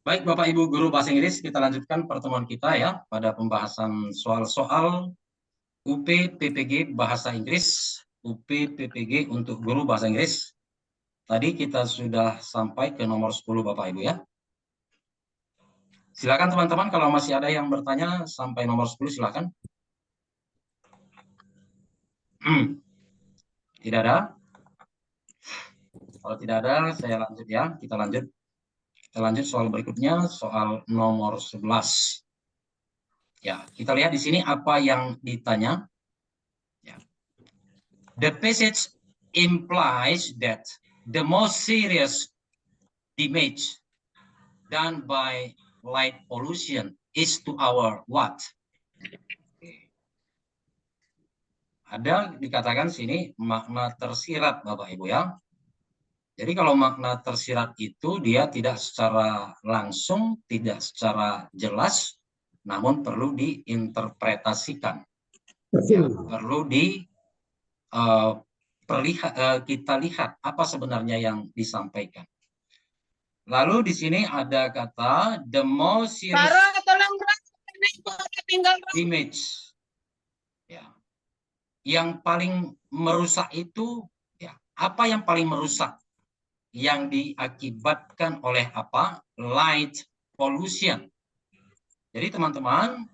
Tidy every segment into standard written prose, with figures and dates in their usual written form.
Baik, Bapak Ibu Guru Bahasa Inggris, kita lanjutkan pertemuan kita ya pada pembahasan soal-soal UP PPG Bahasa Inggris, UP PPG untuk Guru Bahasa Inggris. Tadi kita sudah sampai ke nomor 10 Bapak Ibu ya. Silakan teman-teman kalau masih ada yang bertanya sampai nomor 10 silakan. Tidak ada? Kalau tidak ada, saya lanjut ya. Kita lanjut soal berikutnya, soal nomor 11. Ya, kita lihat di sini apa yang ditanya. Ya. The passage implies that the most serious damage done by light pollution is to our what? Ada dikatakan sini makna tersirat Bapak Ibu ya. Jadi kalau makna tersirat itu dia tidak secara langsung, tidak secara jelas, namun perlu diinterpretasikan. Ya, perlu kita lihat apa sebenarnya yang disampaikan. Lalu di sini ada kata the most serious damage. Ya. Yang paling merusak itu ya, apa yang paling merusak? Yang diakibatkan oleh apa? Light pollution. Jadi teman-teman,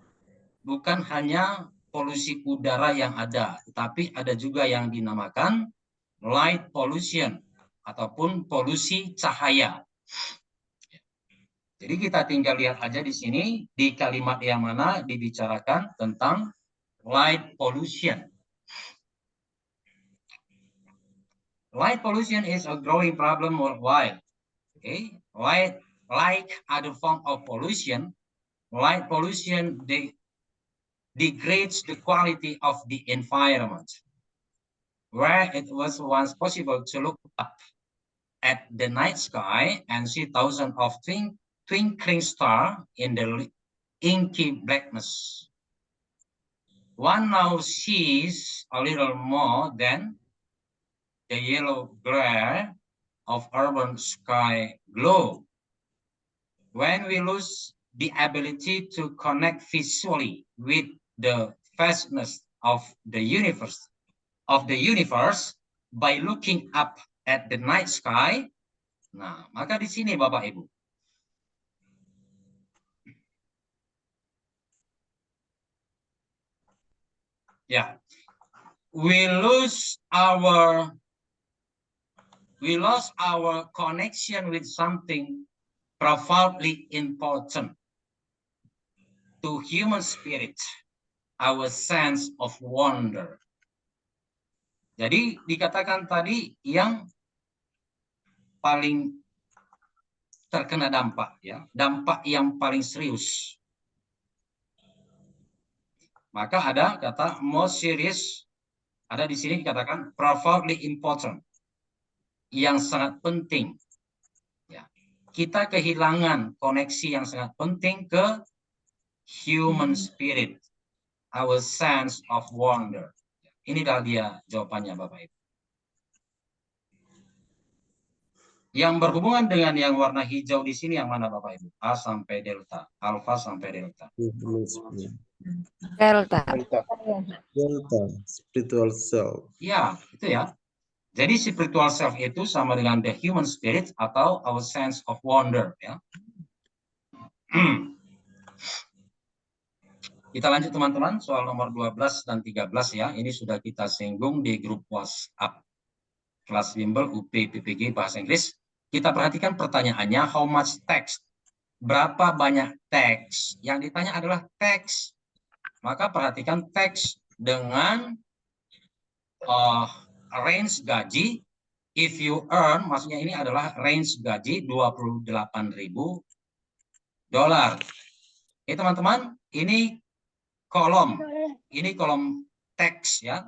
bukan hanya polusi udara yang ada, tetapi ada juga yang dinamakan light pollution ataupun polusi cahaya. Jadi kita tinggal lihat aja di sini di kalimat yang mana dibicarakan tentang light pollution. Light pollution is a growing problem worldwide. Okay, like other form of pollution, light pollution degrades the quality of the environment. Where it was once possible to look up at the night sky and see thousands of twinkling stars in the inky blackness, one now sees a little more than the yellow glare of urban sky glow. When we lose the ability to connect visually with the vastness of the universe by looking up at the night sky, nah maka di sini Bapak Ibu. Ya, we lost our connection with something profoundly important to human spirit, our sense of wonder. Jadi dikatakan tadi yang paling terkena dampak ya, dampak yang paling serius. Maka ada kata most serious, ada di sini dikatakan profoundly important, yang sangat penting. Ya. Kita kehilangan koneksi yang sangat penting ke human spirit, our sense of wonder. Ini adalah dia jawabannya Bapak Ibu. Yang berhubungan dengan yang warna hijau di sini yang mana Bapak Ibu? A sampai delta, alfa sampai delta. Delta. Delta, spiritual self. Ya, itu ya. Jadi spiritual self itu sama dengan the human spirit atau our sense of wonder ya. Kita lanjut teman-teman, soal nomor 12 dan 13 ya. Ini sudah kita singgung di grup WhatsApp kelas bimbel UP PPG Bahasa Inggris. Kita perhatikan pertanyaannya, how much text? Berapa banyak teks? Yang ditanya adalah teks. Maka perhatikan teks dengan range gaji. If you earn, maksudnya ini adalah range gaji $28.000. Oke teman-teman, ini kolom teks ya.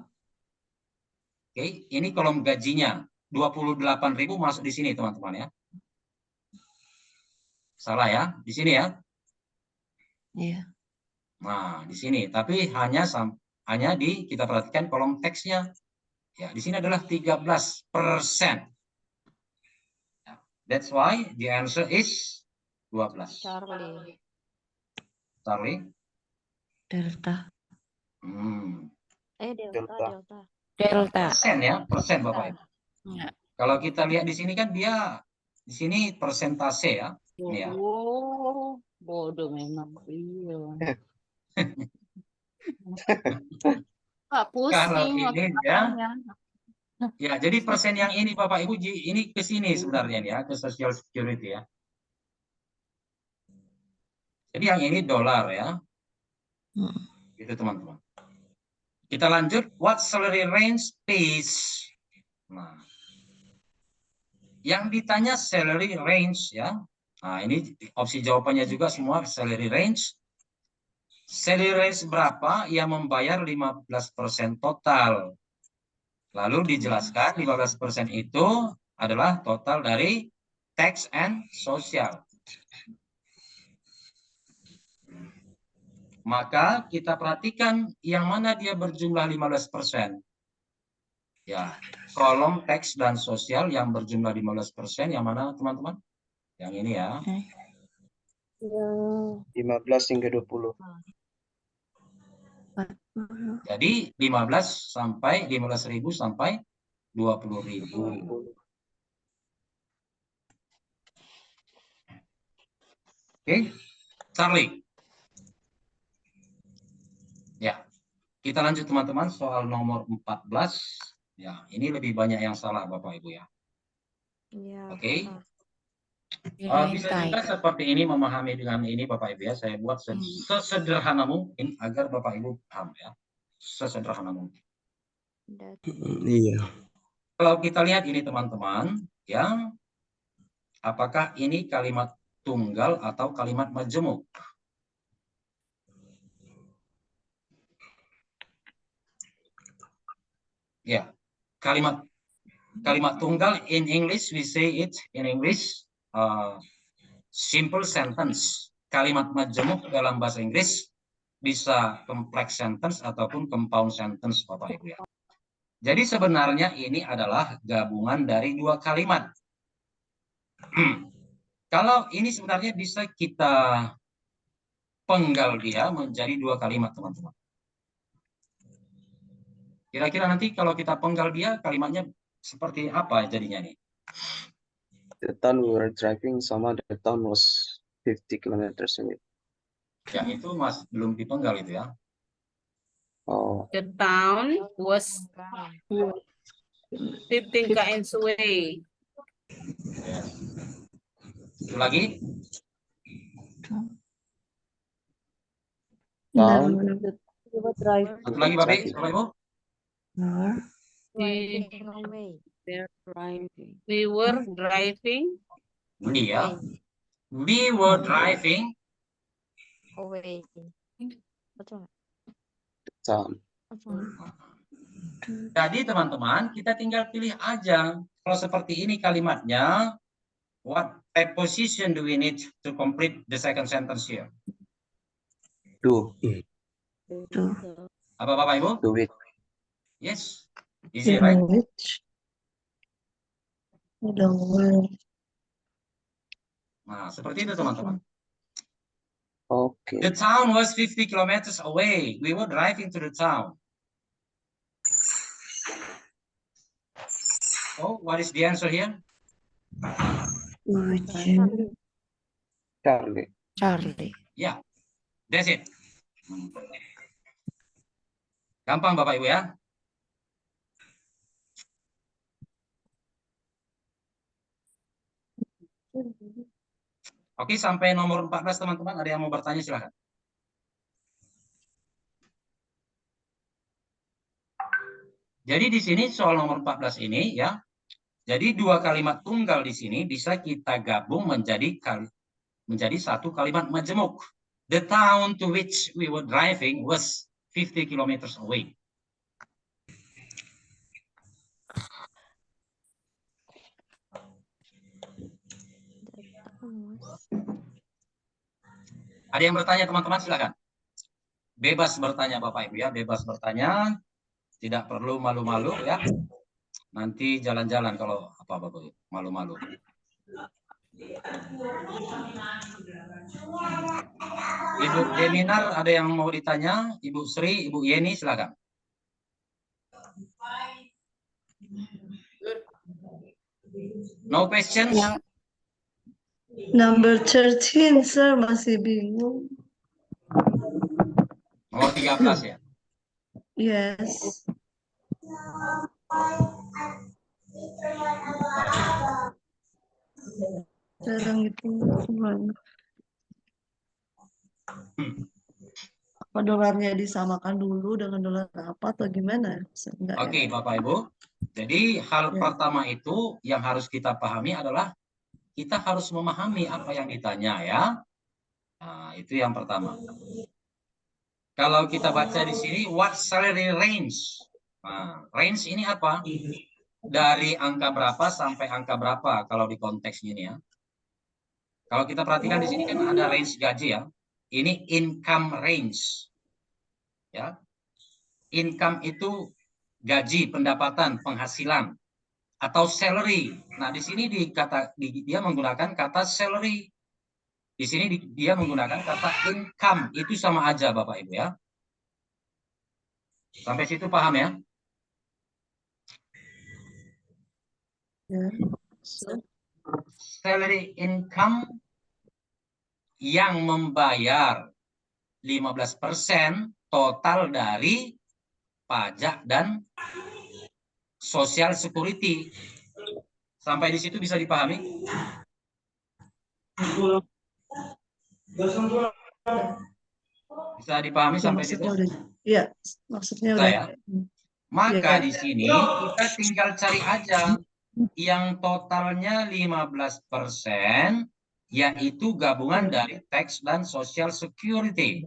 Oke, ini kolom gajinya 28.000 masuk di sini teman-teman ya. Salah ya, di sini ya. Iya. Nah, di sini tapi hanya kita perhatikan kolom teksnya. Ya, di sini adalah 13%. That's why the answer is 12. Charlie. Charlie? Delta. Delta. Delta. Persen ya, persen Bapak Ibu. Ya. Kalau kita lihat di sini kan dia di sini persentase ya. Ini ya. Oh, bodoh memang. Iya. Pak Kalau pusing waktu ini ya, apanya. ya jadi persen yang ini Bapak Ibu ini ke sini sebenarnya nih ya, ke Social Security ya. Jadi yang ini dolar ya. Itu teman-teman. Kita lanjut, what salary range pays? Nah, yang ditanya salary range ya. Nah, ini opsi jawabannya juga semua salary range. Salary range berapa yang membayar 15% total? Lalu dijelaskan 15% itu adalah total dari tax and social. Maka kita perhatikan yang mana dia berjumlah 15%. Ya, kolom tax dan sosial yang berjumlah 15% yang mana teman-teman? Yang ini ya. 15 hingga 20. Jadi 15.000 sampai 20.000. Oke, Charlie. Ya, kita lanjut teman-teman soal nomor 14. Ya, ini lebih banyak yang salah Bapak Ibu ya. Oke. Bisa juga seperti ini memahami dengan ini Bapak Ibu ya. Saya buat sesederhana mungkin agar Bapak Ibu paham ya. Sesederhana mungkin. Iya. Kalau kita lihat ini teman-teman, ya, apakah ini kalimat tunggal atau kalimat majemuk? Ya, kalimat tunggal in English we say it in English simple sentence. Kalimat majemuk dalam bahasa Inggris bisa complex sentence ataupun compound sentence Bapak Ibu ya. Jadi sebenarnya ini adalah gabungan dari dua kalimat. Kalau ini sebenarnya bisa kita penggal dia menjadi dua kalimat teman-teman. Kira-kira nanti kalau kita penggal dia kalimatnya seperti apa jadinya nih? The town we were driving sama the town was 50 kilometers away. Ya itu mas belum dipenggal itu ya. Oh, The town was 15 km away. Ya. Itu lagi. town. Satu lagi Bapak Ibu. We were driving. Iya. We were driving. Town. Jadi teman-teman kita tinggal pilih aja. Kalau seperti ini kalimatnya, what preposition do we need to complete the second sentence here? Do. Apa Bapak Ibu? Do it. Yes. Easy, right? Nah, seperti itu teman-teman. Okay. The town was 50 kilometers away. We were driving to the town. Oh, what is the answer here? Charlie. Yeah, that's it. Gampang Bapak Ibu ya. Oke, sampai nomor 14 teman-teman. Ada yang mau bertanya silahkan. Jadi di sini soal nomor 14 ini ya. Jadi dua kalimat tunggal di sini bisa kita gabung menjadi satu kalimat majemuk. The town to which we were driving was 50 kilometers away. Ada yang bertanya teman-teman silakan. Bebas bertanya Bapak Ibu ya, bebas bertanya. Tidak perlu malu-malu ya. Nanti jalan-jalan kalau apa-apa malu-malu. Ibu Deminar ada yang mau ditanya? Ibu Sri, Ibu Yeni, silakan. No questions? Yang Number 13, sir, masih bingung. Nomor 13 ya. Yes. Jarang itu gimana? Apa dolarnya disamakan dulu dengan dolar apa atau gimana? Enggak Oke, ya? Bapak Ibu. Jadi hal Ya. pertama itu yang harus kita pahami adalah kita harus memahami apa yang ditanya ya. Nah, itu yang pertama. Kalau kita baca di sini, what salary range? Nah, range ini apa? Dari angka berapa sampai angka berapa kalau di konteks ini ya. Kalau kita perhatikan di sini kan ada range gaji ya. Ini income range. Ya. Income itu gaji, pendapatan, penghasilan atau salary. Nah, di sini dia menggunakan kata salary. Di sini dia menggunakan kata income. Itu sama aja Bapak Ibu ya. Sampai situ paham ya? Ya. So, Salary income yang membayar 15% total dari pajak dan social security. Sampai di situ bisa dipahami? Bisa dipahami sampai situ? maksudnya udah. Iya, maksudnya Bisa udah. ya? Maka Ya. di sini kita tinggal cari aja yang totalnya 15%, yaitu gabungan dari tax dan social security.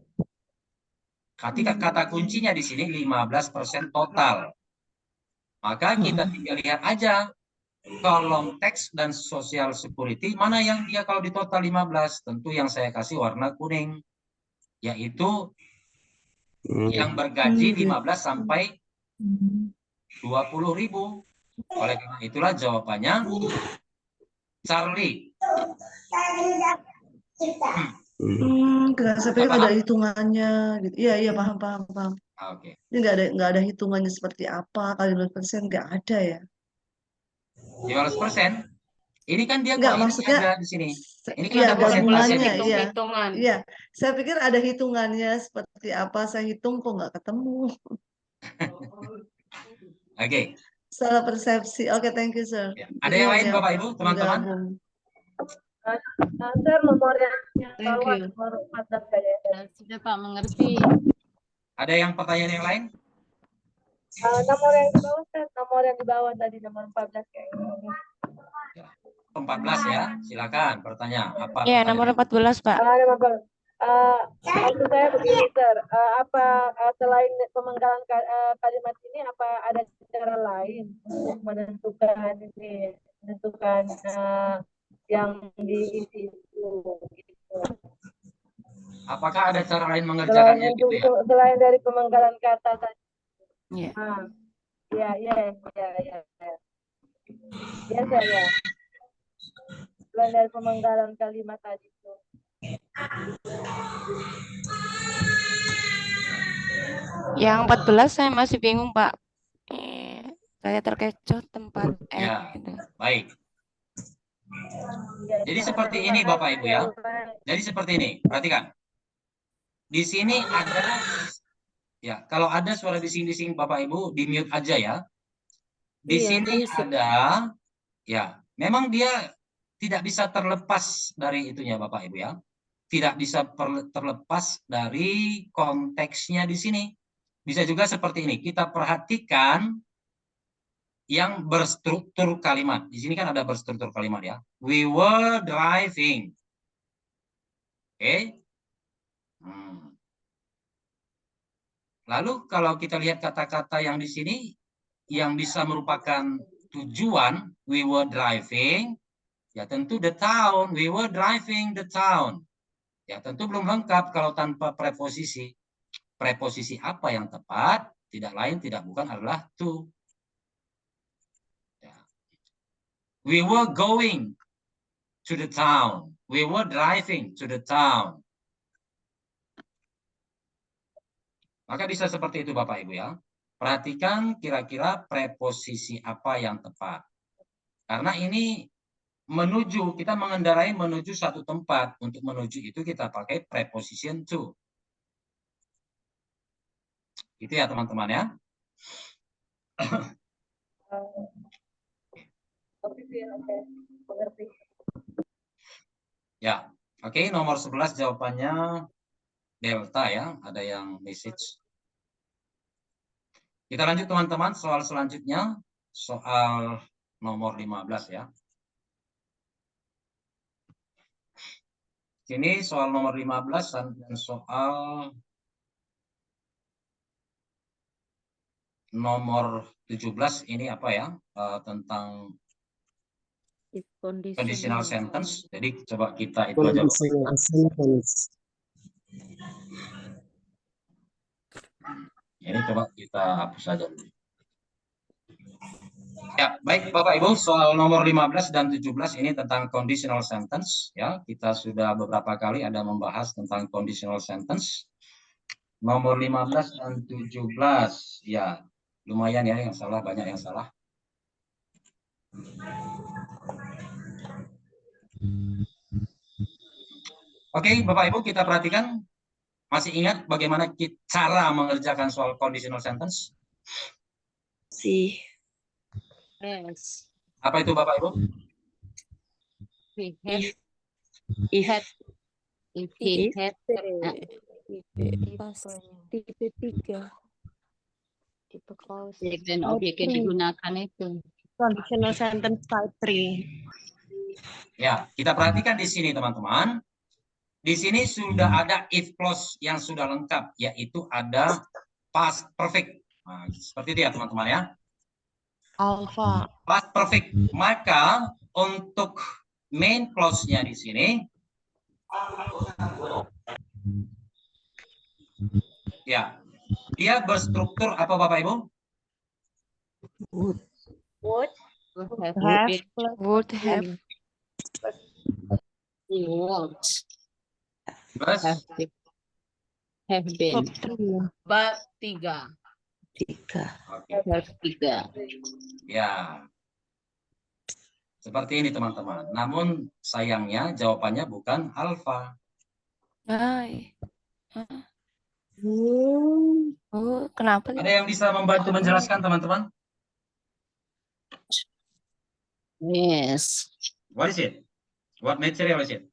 Kata kuncinya di sini 15% total. Maka kita tinggal lihat aja kolom tax dan social security mana yang dia kalau di total 15. Tentu yang saya kasih warna kuning, yaitu yang bergaji 15 sampai 20.000. Oleh karena itulah jawabannya Charlie. Saya pikir ada hitungannya gitu. Iya, paham. Oke. Ini nggak ada hitungannya seperti apa kali 15% nggak ada ya. 15%. Ini kan dia Nggak, kok ini maksudnya ada di sini. Ini kan iya ada persentasenya. gabungannya, iya. Hitung-hitungan. Iya, saya pikir ada hitungannya seperti apa. Saya hitung kok nggak ketemu. Oke. Salah persepsi. Oke, thank you, sir. Ya. Ada yang lain Bapak Ibu, teman-teman? Sir, nomor yang Thank bawah, you. nomor 14 kayaknya. Sudah Pak, mengerti. Ada yang pertanyaan yang lain? Nomor yang di bawah, sir. Nomor yang di bawah tadi, nomor 14 kayaknya. 14 ya. Silakan bertanya. Apa Iya, nomor 14, Pak. Nomor 14. Maksud saya begini, sir. Selain pemenggalan kalimat ini, apa ada cara lain untuk menentukan yang diisi itu? Gitu. Apakah ada cara lain mengerjakannya gitu ya? Selain dari pemenggalan kata tadi. Iya. Iya, saya. Selain dari pemenggalan kalimat tadi itu. Yang 14 saya masih bingung, Pak. Saya terkecoh tempat Ya, gitu. baik. Jadi seperti ini Bapak Ibu ya. Jadi seperti ini, perhatikan. Di sini ada, ya kalau ada suara bising-bising Bapak Ibu, di mute aja ya. Di sini ada, ya memang dia tidak bisa terlepas dari itunya Bapak Ibu ya. Tidak bisa terlepas dari konteksnya di sini. Bisa juga seperti ini, kita perhatikan yang berstruktur kalimat. Di sini kan ada berstruktur kalimat ya. We were driving. Oke. Lalu kalau kita lihat kata-kata yang di sini yang bisa merupakan tujuan, we were driving, ya tentu the town, we were driving the town. Ya tentu belum lengkap kalau tanpa preposisi. Preposisi apa yang tepat? Tidak lain, tidak bukan adalah to. We were going. to the town. We were driving to the town. Maka bisa seperti itu Bapak Ibu ya. Perhatikan kira-kira preposisi apa yang tepat. Karena ini menuju, kita mengendarai menuju satu tempat. Untuk menuju itu kita pakai preposition to. Itu ya teman-teman ya. Oke, mengerti. Ya, oke, nomor 11 jawabannya delta ya, ada yang message. Kita lanjut teman-teman, soal selanjutnya, soal nomor 15 ya. Sini soal nomor 15 dan soal nomor 17 ini apa ya, tentang conditional sentence. Jadi coba kita itu aja. Ini coba kita hapus saja. Ya, baik Bapak Ibu, soal nomor 15 dan 17 ini tentang conditional sentence ya. Kita sudah beberapa kali ada membahas tentang conditional sentence. Nomor 15 dan 17 ya, lumayan ya yang salah, banyak yang salah. Oke, Bapak Ibu, kita perhatikan. Masih ingat bagaimana cara mengerjakan soal conditional sentence? Yes. Apa itu Bapak Ibu? We have. If he had. Tipe 3. Tipe clause. Objek dan objek yang digunakan itu. Conditional sentence type 3. Ya, kita perhatikan di sini teman-teman. Di sini sudah ada if clause yang sudah lengkap, yaitu ada past perfect. Nah, seperti itu ya teman-teman ya. Alpha. Past perfect. Maka untuk main clause-nya di sini, ya, dia berstruktur apa Bapak Ibu? Would. Have plus Would have. Would Plus have been. verb 3. But 3. Oke. Verb 3. Ya. Seperti ini teman-teman. Namun sayangnya jawabannya bukan alfa. Hai. Oh, kenapa? Ada yang bisa membantu menjelaskan teman-teman? Yes. What is it? What material is it?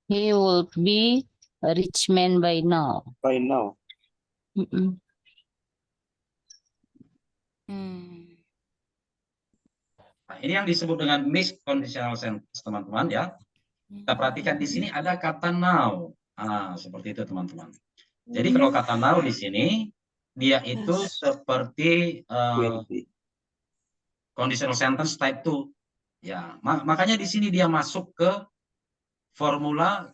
He will be a rich man by now. By now. Mm-mm. Nah, ini yang disebut dengan mixed conditional sentence teman-teman ya. Kita perhatikan di sini ada kata now. Ah, seperti itu teman-teman. Jadi kalau kata now di sini dia itu seperti Will be. conditional sentence type 2. Ya, makanya di sini dia masuk ke formula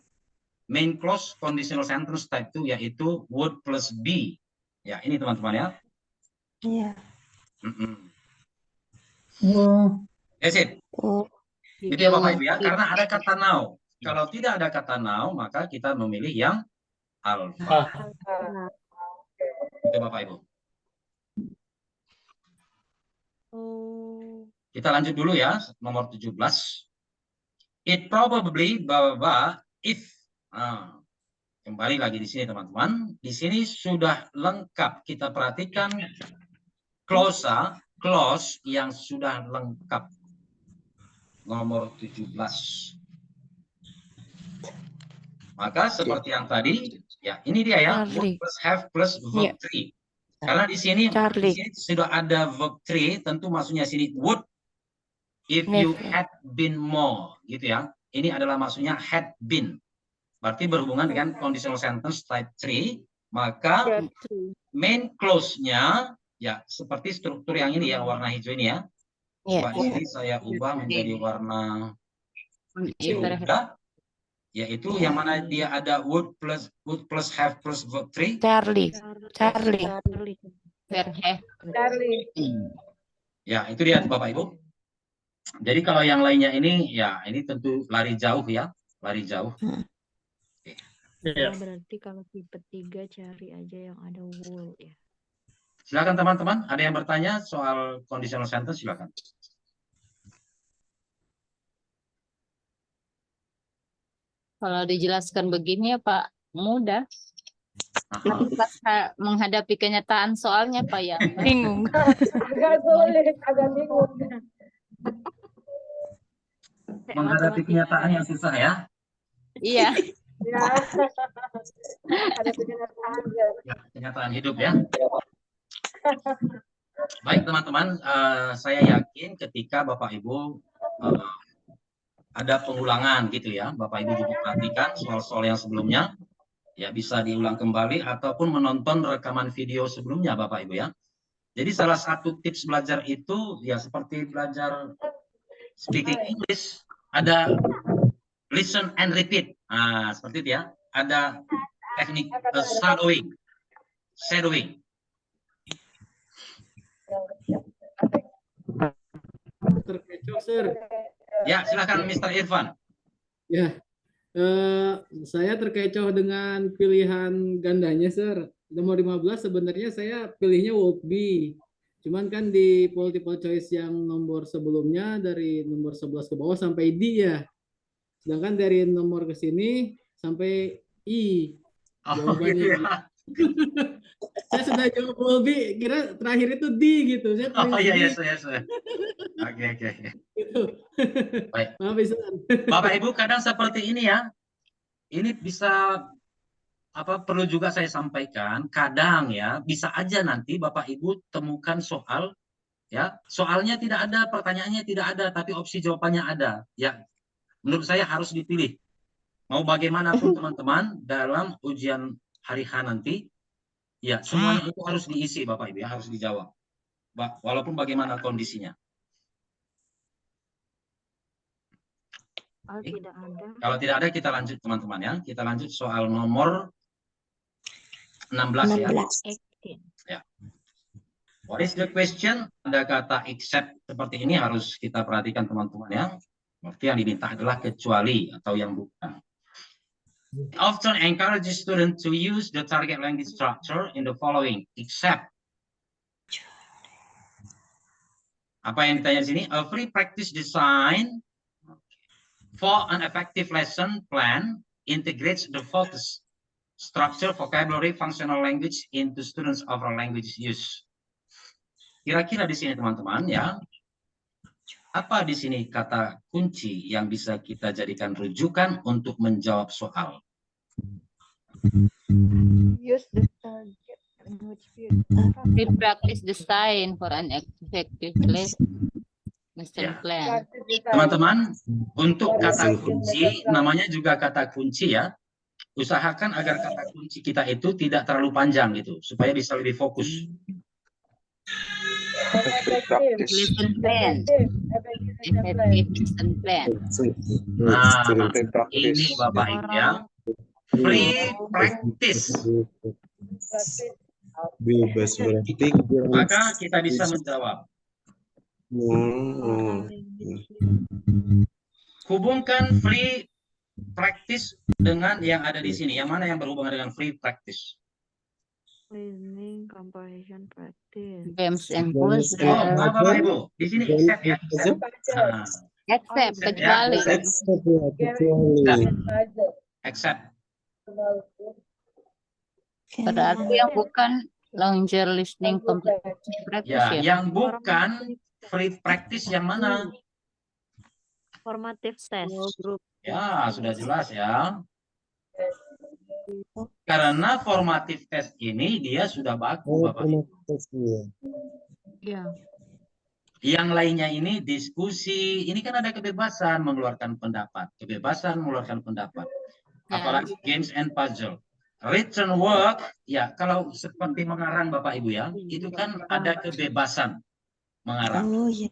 main clause conditional sentence type 2 yaitu would plus be. Ya, ini teman-teman ya. Iya. That's it. Gitu ya Bapak Ibu ya, karena ada kata now. Kalau tidak ada kata now, maka kita memilih yang alpha. Itu Bapak Ibu. Kita lanjut dulu ya, nomor 17. It probably blah if. Kembali lagi di sini teman-teman. Di sini sudah lengkap. Kita perhatikan clause yang sudah lengkap. Nomor 17. Maka seperti yang tadi, ya ini dia ya, would plus have plus verb 3. Karena di sini sudah ada verb 3, tentu maksudnya sini would if you had been more, gitu ya. Ini adalah maksudnya had been. Berarti berhubungan dengan conditional sentence type 3, maka main clause-nya ya seperti struktur yang ini yang warna hijau ini ya. Coba ini saya ubah menjadi warna hijau muda. Yaitu yang mana dia ada would plus have plus verb 3. Charlie. Ya, itu dia Bapak Ibu. Jadi kalau yang lainnya ini, ya ini tentu lari jauh ya, lari jauh. Oh, berarti kalau tipe 3 cari aja yang ada wool ya. Silakan teman-teman, ada yang bertanya soal conditional sentence, silakan. Kalau dijelaskan begini ya Pak, mudah. Tapi pas menghadapi kenyataan soalnya Pak ya. Bingung. Agak sulit, agak bingung. Menghadapi kenyataan yang susah ya. Iya. Ya, ada kenyataan ya. Ya, kenyataan hidup ya. Baik teman-teman, saya yakin ketika Bapak Ibu ada pengulangan gitu ya, Bapak Ibu juga perhatikan soal-soal yang sebelumnya, ya bisa diulang kembali ataupun menonton rekaman video sebelumnya Bapak Ibu ya. Jadi salah satu tips belajar itu ya seperti belajar speaking English, ada listen and repeat. Nah, seperti itu ya. Ada teknik shadowing. Shadowing. Terkecoh, Sir. Ya, silakan Mr. Irfan. Ya, saya terkecoh dengan pilihan gandanya, Sir. Nomor 15 sebenarnya saya pilihnya would be. Cuman kan di multiple choice yang nomor sebelumnya dari nomor 11 ke bawah sampai D ya. Sedangkan dari nomor ke sini sampai I. Jawabannya. Iya. Saya sudah jawab would be, kira terakhir itu D gitu. Saya Oh pilih iya, D, saya. Oke. gitu. Baik. Maaf, Sir. Bapak Ibu kadang seperti ini ya. Ini bisa perlu juga saya sampaikan, kadang ya bisa aja nanti Bapak Ibu temukan soal ya, soalnya tidak ada, pertanyaannya tidak ada, tapi opsi jawabannya ada. Ya, menurut saya harus dipilih. Mau bagaimanapun teman-teman dalam ujian hari H nanti, ya semuanya itu harus diisi Bapak Ibu ya, harus dijawab. Walaupun bagaimana kondisinya. Kalau tidak ada. Kalau tidak ada kita lanjut teman-teman ya. Kita lanjut soal nomor 16 ya. Ya. What is the question? Ada kata except seperti ini harus kita perhatikan teman-teman ya. Berarti yang diminta adalah kecuali atau yang bukan. Often encourage students to use the target language structure in the following, except. Apa yang ditanya di sini? A free practice design for an effective lesson plan integrates the focus, structure, vocabulary, functional language into students' overall language use. Kira-kira di sini teman-teman ya, apa di sini kata kunci yang bisa kita jadikan rujukan untuk menjawab soal? Use the target language field. We practice design for an effective lesson Ya. plan. Teman-teman, untuk kata kunci, namanya juga kata kunci ya. Usahakan agar kata kunci kita itu tidak terlalu panjang gitu, supaya bisa lebih fokus. Lesson plan. Effective lesson plan. Nah, ini Bapak Ibu ya. Free practice. Bebas berarti. Maka kita bisa menjawab. Hubungkan free practice dengan yang ada di sini. Yang mana yang berhubungan dengan free practice? Listening comprehension practice. Games and Oh, puzzle. Bapak Ibu, di sini accept ya. Accept. Nah, Accept, kecuali. accept. Berarti yang bukan longer listening comprehension practice Ya, ya. yang bukan free practice yang mana? Formative test. Group. Ya, sudah jelas ya. Karena formative test ini dia sudah baku, Bapak Ibu. Ya. Yang lainnya ini diskusi, ini kan ada kebebasan mengeluarkan pendapat. Kebebasan mengeluarkan pendapat. Apalagi games and puzzle. Written work, ya kalau seperti mengarang Bapak Ibu ya, itu kan ada kebebasan mengarang. Oh iya.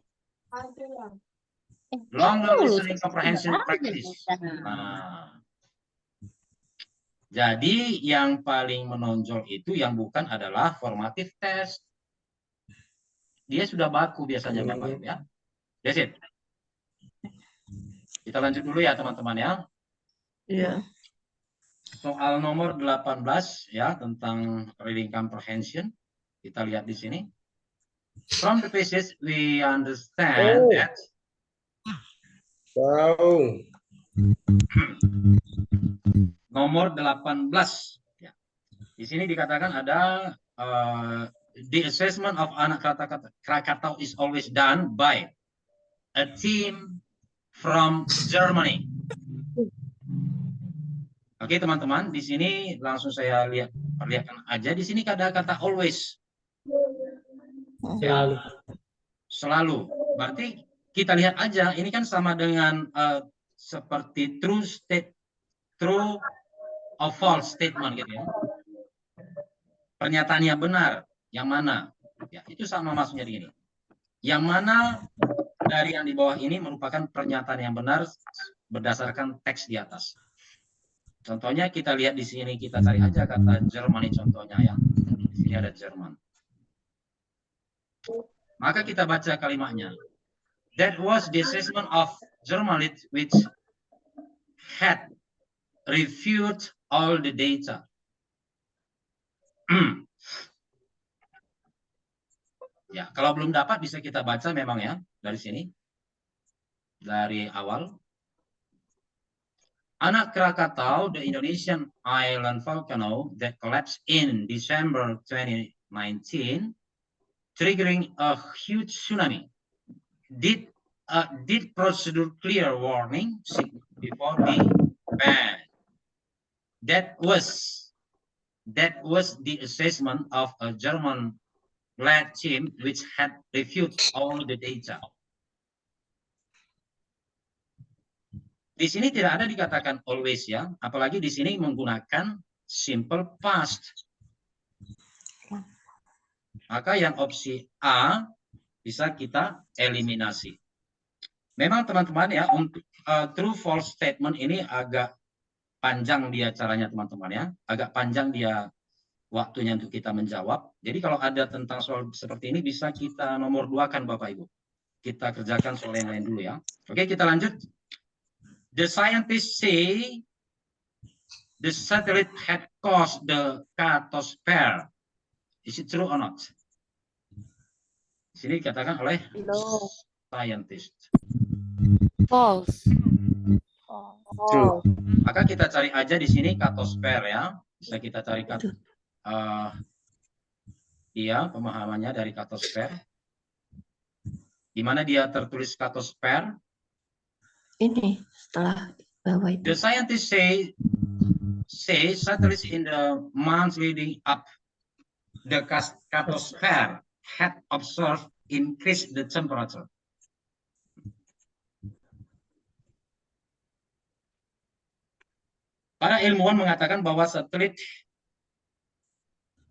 Longer listening comprehension practice. Nah, jadi yang paling menonjol itu yang bukan adalah formative test. Dia sudah baku biasanya Bapak Ibu ya. That's it. Kita lanjut dulu ya teman-teman ya. Iya. Soal nomor 18 ya tentang reading comprehension. Kita lihat di sini. From the passage we understand that nomor 18 ya. Di sini dikatakan ada the assessment of anak Krakatau is always done by a team from Germany. Oke teman-teman, di sini langsung saya perlihatkan aja. Di sini ada kata always. Ya, selalu. Berarti kita lihat aja. Ini kan sama dengan seperti true or false statement gitu ya. Pernyataan yang benar, yang mana? Ya, itu sama maksudnya di sini. Yang mana dari yang di bawah ini merupakan pernyataan yang benar berdasarkan teks di atas. Contohnya kita lihat di sini, kita cari aja kata Germany contohnya ya. Di sini ada Jerman. Maka kita baca kalimatnya. That was the assessment of Germany which had reviewed all the data. Ya, kalau belum dapat bisa kita baca memang ya dari sini. Dari awal. Anak Krakatau, the Indonesian island volcano that collapsed in December 2019, triggering a huge tsunami, did procedure clear warning before the ban. That was the assessment of a German-led team which had reviewed all the data. Di sini tidak ada dikatakan always ya, apalagi di sini menggunakan simple past. Maka yang opsi A bisa kita eliminasi. Memang teman-teman ya, untuk true false statement ini agak panjang dia caranya teman-teman ya, agak panjang dia waktunya untuk kita menjawab. Jadi kalau ada tentang soal seperti ini bisa kita nomor 2 kan Bapak Ibu. Kita kerjakan soal yang lain dulu ya. Oke, kita lanjut. The scientists say the satellite had caused the catastrophe. Is it true or not? Di sini dikatakan oleh scientist. False. True. Maka kita cari aja di sini catastrophe ya. Bisa kita cari dia pemahamannya dari catastrophe. Di mana dia tertulis catastrophe? Ini setelah bawah itu. The scientists say satellites in the months leading up the catastrophe had observed increased the temperature. Para ilmuwan mengatakan bahwa satelit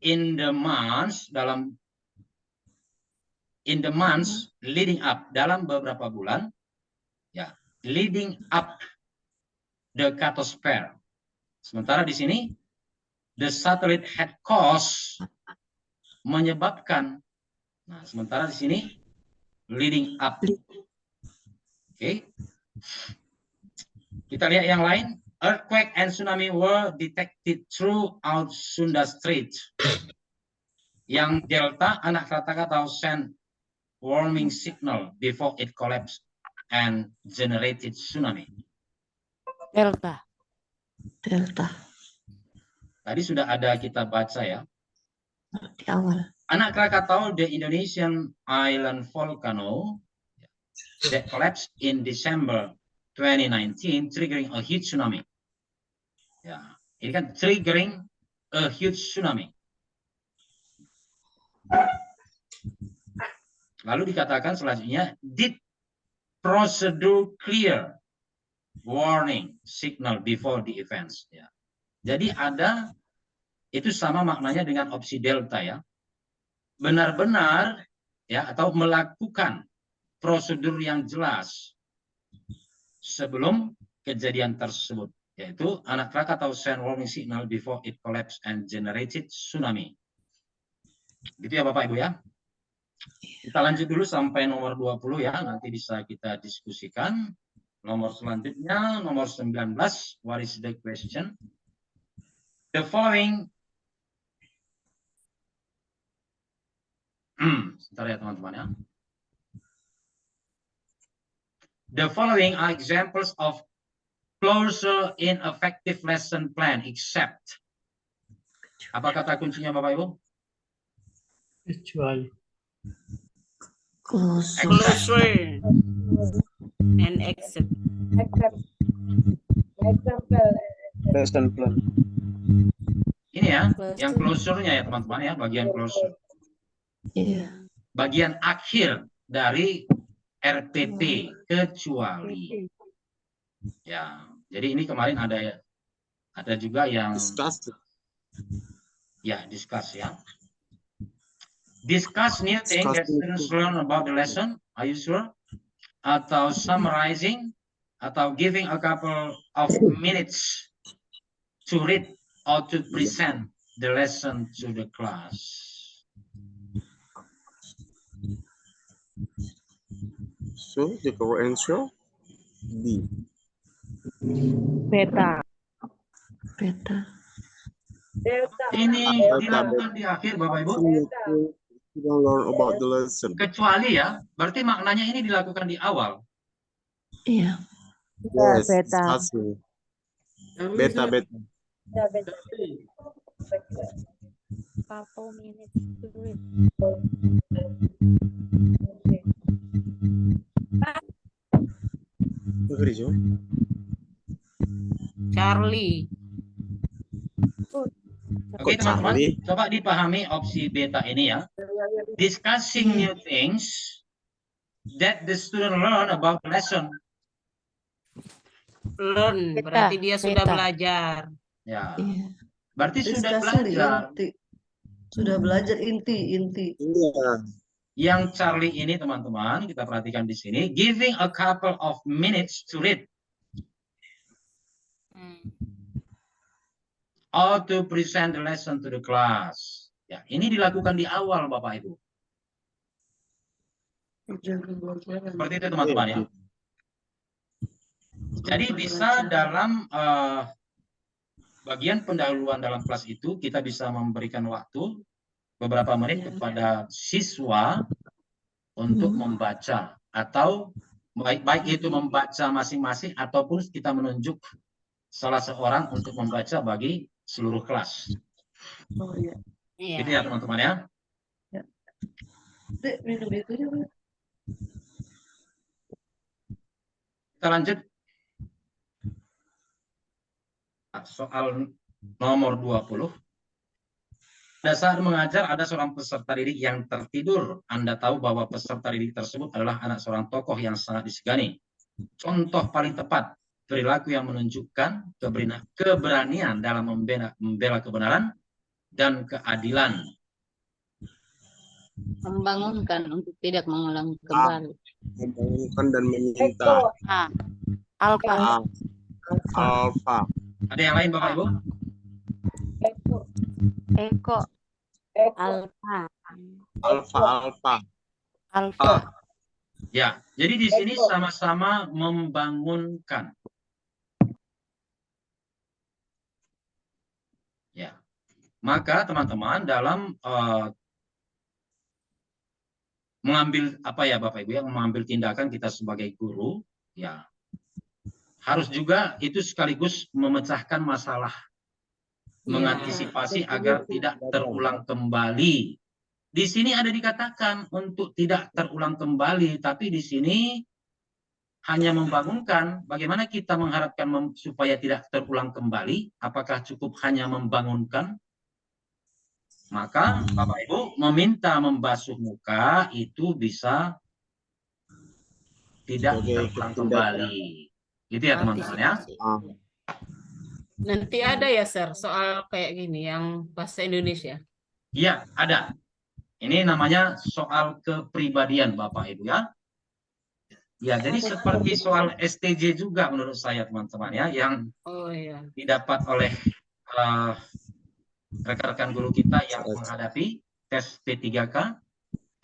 in the months leading up dalam beberapa bulan ya leading up the catastrophe. Sementara di sini the satellite had caused menyebabkan. Nah, sementara di sini leading up. Oke. Kita lihat yang lain. Earthquake and tsunami were detected throughout Sunda Strait. Yang delta anak Krakatau sent warning signal before it collapsed and generated tsunami. Delta. Tadi sudah ada kita baca ya. Di awal. Anak Krakatau, the Indonesian island volcano that collapsed in December 2019, triggering a huge tsunami. Ya, ini kan triggering a huge tsunami. Lalu dikatakan selanjutnya, did procedure clear warning signal before the events. Ya. Jadi ada, itu sama maknanya dengan opsi delta ya. Benar-benar ya atau melakukan prosedur yang jelas sebelum kejadian tersebut. Yaitu anak Krakatau send warning signal before it collapsed and generated tsunami. Gitu ya Bapak Ibu ya. Kita lanjut dulu sampai nomor 20 ya, nanti bisa kita diskusikan. Nomor selanjutnya, nomor 19. What is the question? The following. Sebentar ya teman-teman ya. The following are examples of clause in effective lesson plan except. Apa kata kuncinya Bapak Ibu? Kecuali. Except. And except. Example. Lesson plan. Ini ya, yang closure-nya ya teman-teman ya, bagian closure. Iya. Bagian akhir dari RPP kecuali. Ya, jadi ini kemarin ada juga yang discuss ya. Discuss new thing that students learn about the lesson. Are you sure? Atau summarizing, atau giving a couple of minutes to read or to present the lesson to the class. So the correct answer B. Beta. Delta. Ini dilakukan di akhir Bapak Ibu. You don't learn about the lesson. Kecuali ya, berarti maknanya ini dilakukan di awal. Iya. Yes, Beta. discussing. Charlie, Beta, Sir. beta. Ya, beda. Couple minutes to read. Charlie. Oke teman-teman, coba dipahami opsi beta ini ya. Discussing new things that the student learn about the lesson. Learn, Beta, berarti dia sudah beta. belajar. Ya, Iya. berarti sudah Discussing belajar. inti. Sudah belajar inti. Iya. Yang Charlie ini teman-teman, kita perhatikan di sini, giving a couple of minutes to read or to present the lesson to the class. Ya, ini dilakukan di awal Bapak Ibu. Seperti itu teman-teman ya. Jadi bisa dalam bagian pendahuluan dalam kelas itu kita bisa memberikan waktu beberapa menit kepada siswa untuk membaca, atau baik itu membaca masing-masing ataupun kita menunjuk salah seorang untuk membaca bagi seluruh kelas. Oh iya. Gitu ya teman-teman ya. Dek, minum itu juga. Kita lanjut. Soal nomor 20. Pada saat mengajar ada seorang peserta didik yang tertidur. Anda tahu bahwa peserta didik tersebut adalah anak seorang tokoh yang sangat disegani. Contoh paling tepat, perilaku yang menunjukkan keberanian dalam membela kebenaran dan keadilan. Membangunkan untuk tidak mengulang kembali. Membangunkan dan meminta. Alfa. Alfa. Ada yang lain Bapak Ibu? Eko. Alfa. Alfa. Ya, jadi di sini sama-sama membangunkan. Ya, maka teman-teman dalam mengambil apa ya Bapak Ibu yang mengambil tindakan kita sebagai guru, ya harus juga itu sekaligus memecahkan masalah, mengantisipasi agar tidak terulang kembali. Di sini ada dikatakan untuk tidak terulang kembali, tapi di sini hanya membangunkan. Bagaimana kita mengharapkan supaya tidak terulang kembali? Apakah cukup hanya membangunkan? Maka Bapak Ibu meminta membasuh muka itu bisa tidak terulang kembali. Gitu ya teman-teman ya. Nanti ada ya, Sir, soal kayak gini yang bahasa Indonesia. Iya, ada. Ini namanya soal kepribadian Bapak Ibu ya. Ya, jadi seperti soal STJ juga menurut saya teman-teman ya, yang didapat oleh rekan-rekan guru kita yang menghadapi tes P3K,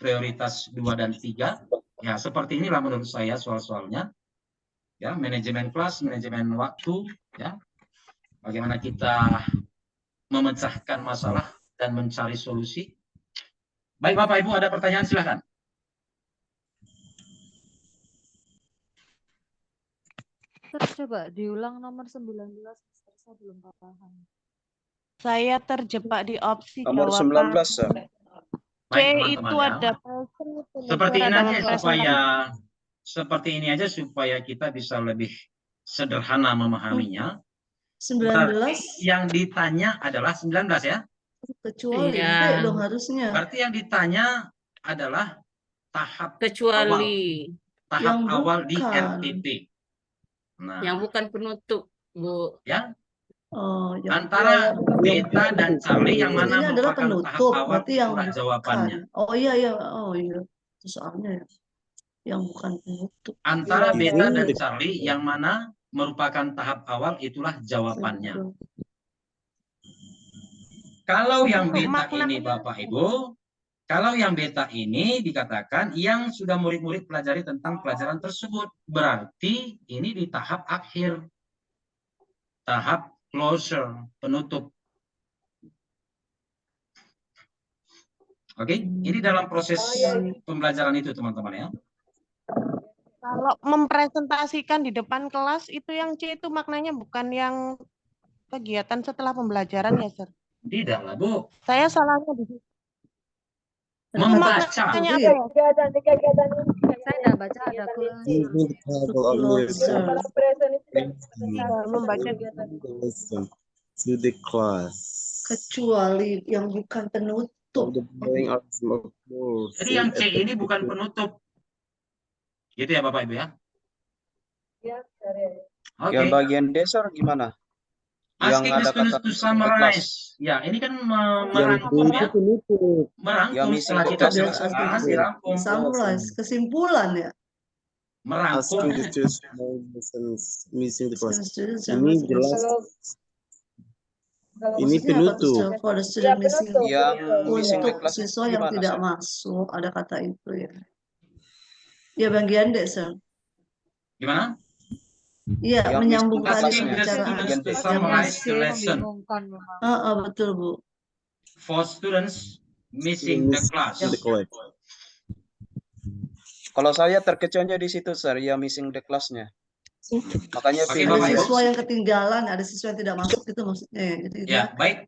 prioritas 2 dan 3. Ya, seperti inilah menurut saya soal-soalnya. ya, manajemen kelas, manajemen waktu, ya, bagaimana kita memecahkan masalah dan mencari solusi. Baik Bapak Ibu, ada pertanyaan silahkan. Coba diulang nomor 19, saya belum paham. Saya terjebak di opsi Nomor jawaban 19, Sir. C Baik, itu teman-teman, ada ya. Seperti ini aja supaya kita bisa lebih sederhana memahaminya. 19 Berarti yang ditanya adalah 19 ya. kecuali Iya. B dong harusnya. Berarti yang ditanya adalah tahap awal, Kecuali tahap Yang awal di bukan. RTP. Nah, yang bukan penutup, Bu. ya, Oh, yang antara beta dan Charlie yang mana ini adalah merupakan tahap penutup, awal berarti yang itulah bukan. jawabannya. Oh iya iya, oh iya. Itu soalnya ya. Yang bukan penutup. Antara Iya, beta iya. dan Charlie yang mana merupakan tahap awal itulah jawabannya. Betul. Kalau yang Untuk beta makna- ini Bapak Ibu, kalau yang beta ini dikatakan yang sudah murid-murid pelajari tentang pelajaran tersebut, berarti ini di tahap akhir, tahap closure, penutup. Oke, ini dalam proses pembelajaran itu teman-teman ya. Kalau mempresentasikan di depan kelas itu yang C itu maknanya bukan yang kegiatan setelah pembelajaran ya, Sir? Tidak lah Bu, Saya salahnya di situ. membaca. Maknanya apa ya? Kegiatan ini. Saya enggak baca ada kelas. Using the table on your Closer. Kalau present itu Membaca listen to the class. Kecuali yang bukan penutup. The blowing of smoke. Jadi yang C ini bukan penutup. Gitu ya Bapak Ibu ya. ya, dari Oke. Yang bagian D, Sir, gimana? Asking the Yang ada students kata to missing the class. summarize. Ya, ini kan merangkum ya. Merangkum Yang missing setelah the kita class Dia maksudnya. jelaskan, dirangkum. summarize, kesimpulan ya. Merangkum. Asking the students missing the class. Students Ini jelas. kalau Ini Maksudnya apa tuh, penutup. Sir? For the ya student missing. penutup. Yang penutup. missing the Untuk class siswa yang gimana, tidak Sir? masuk, ada kata itu ya. Ya bagian D, Sir. Gimana? Iya, Yang menyambung missing the tadi Asking the pembicaraan. students to Yang summarize the lesson. Membingungkan memang. Betul, Bu. For students missing the class. The class. Kalau saya terkecuali di situ, Sir, ya missing the class-nya. Makanya Oke, pilih Bapak Ada Ibu. siswa yang ketinggalan, ada siswa yang tidak masuk itu maksudnya ya. Jadi Ya, baik.